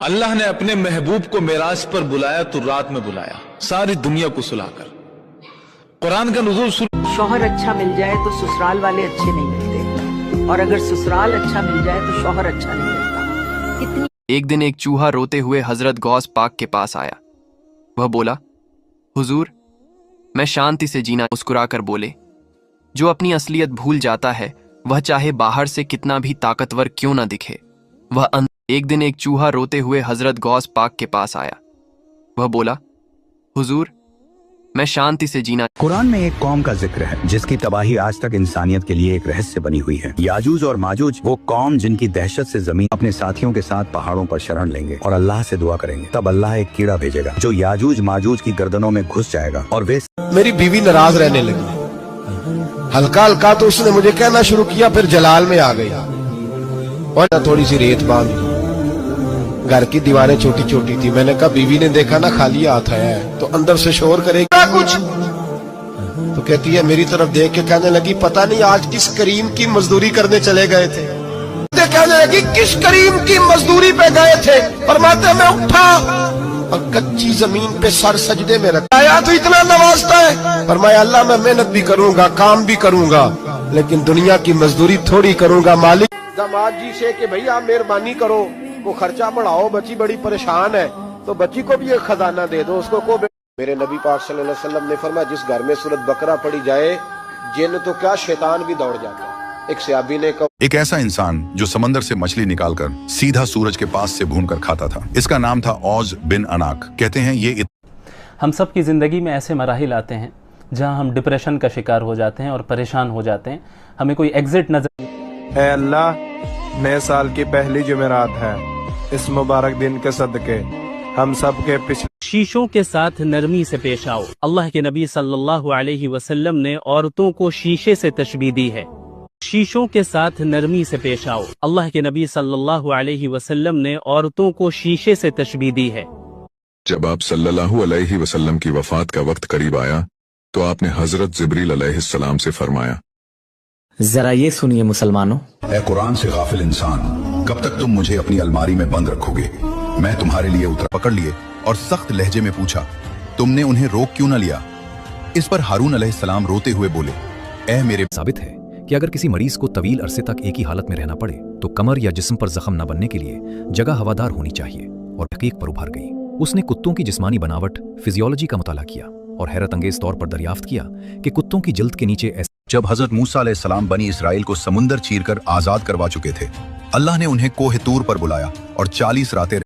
अल्लाह ने अपने महबूब को मेराज पर बुलाया तो रात में बुलाया, सारी दुनिया को सुलाकर। कुरान का नुज़ूल शौहर अच्छा मिल जाए तो ससुराल वाले अच्छे नहीं मिलते, और अगर ससुराल अच्छा मिल जाए तो शौहर अच्छा नहीं मिलता। कितनी एक दिन एक चूहा रोते हुए हजरत गौस पाक के पास आया। वह बोला, हुजूर, मैं शांति से जीना। मुस्कुराकर बोले, जो अपनी असलियत भूल जाता है वह चाहे बाहर से कितना भी ताकतवर क्यों ना दिखे, वह एक दिन एक चूहा रोते हुए हजरत गौस पाक के पास आया। वह बोला, हुजूर, मैं शांति से जीना। कुरान में एक कौम का जिक्र है जिसकी तबाही आज तक इंसानियत के लिए एक रहस्य बनी हुई है। याजूज और माजूज, वो कौम जिनकी दहशत से जमीन अपने साथियों के साथ पहाड़ों पर शरण लेंगे और अल्लाह से दुआ करेंगे। तब अल्लाह एक कीड़ा भेजेगा जो याजूज माजूज की गर्दनों में घुस जाएगा और वे मेरी बीवी नाराज रहने लगी। हल्का हल्का तो उसने मुझे कहना शुरू किया, फिर जलाल में आ गई और थोड़ी सी रेत बांध। घर की दीवारें छोटी छोटी थी। मैंने कहा, बीवी ने देखा ना खाली हाथ आया है तो अंदर से शोर करेगा कुछ। तो कहती है, मेरी तरफ देख के कहने लगी, पता नहीं आज किस करीम की मजदूरी करने चले गए थे। कहने लगी, किस करीम की मजदूरी पे गए थे? फरमाते मैं उठा और कच्ची जमीन पे सर सजदे में रखा। तो इतना नवाजता है। फरमाया, अल्लाह मैं मेहनत भी करूंगा, काम भी करूंगा, लेकिन दुनिया की मजदूरी थोड़ी करूंगा। मालिक दामाद जी से कि भैया मेहरबानी करो, वो खर्चा बढ़ाओ, बच्ची बड़ी परेशान है, तो बच्ची को भी एक खजाना दे दो उसको को। मेरे नबी पाक सल्लल्लाहु अलैहि वसल्लम ने फरमाया, जिस घर में सूरत बकरा पड़ी जाए, जिन तो क्या शैतान भी दौड़ जाता है। एक सहाबी ने कहा, एक ऐसा इंसान जो समंदर से मछली निकालकर सीधा सूरज के पास से भूनकर खाता था, इसका नाम था औज बिन अनाक। कहते हैं ये हम सब की ज़िंदगी में ऐसे मराहिल आते हैं जहां हम डिप्रेशन का शिकार हो जाते हैं और परेशान हो जाते हैं। हमें कोई एग्जिट नजर। ऐ अल्लाह, नए साल की पहली जुमेरात है, इस मुबारक दिन के सदके हम सब के पिछले शीशों के साथ नरमी से पेश आओ। अल्लाह के नबी सल्लल्लाहु अलैहि वसल्लम ने औरतों को शीशे से तशबीह दी है। शीशों के साथ नरमी से पेश आओ। अल्लाह के नबी सल्लल्लाहु अलैहि वसल्लम ने औरतों को शीशे से तशबीह दी है। जब आप सल्लल्लाहु अलैहि वसल्लम की वफात का वक्त करीब आया तो आपने हजरत जिब्रील अलैहिस्सलाम से फरमाया, जरा ये सुनिए मुसलमानों, ऐ कुरान से गाफिल इंसान, कब तक तुम मुझे अपनी अलमारी में बंद रखोगे? मैं तुम्हारे लिए उतर पकड़ लिए और सख्त लहजे में पूछा, तुमने उन्हें रोक क्यों न लिया? इस पर हारून अलैहिस्सलाम रोते हुए बोले, ऐ मेरे। साबित है कि अगर किसी मरीज को तवील अरसे तक एक ही हालत में रहना पड़े तो कमर या जिस्म पर जख्म न बनने के लिए जगह हवादार होनी चाहिए। और हकीक पर उभर गई। उसने कुत्तों की जिस्मानी बनावट, फिजियोलॉजी का मुताला किया और हैरत अंगेज तौर पर दरियाफ्त किया कि कुत्तों की जल्द के नीचे जब हजरत मूसा अलैहिस्सलाम बनी इसराइल को समुंदर चीरकर आजाद करवा चुके थे, अल्लाह ने उन्हें कोह तूर पर बुलाया और 40 रातें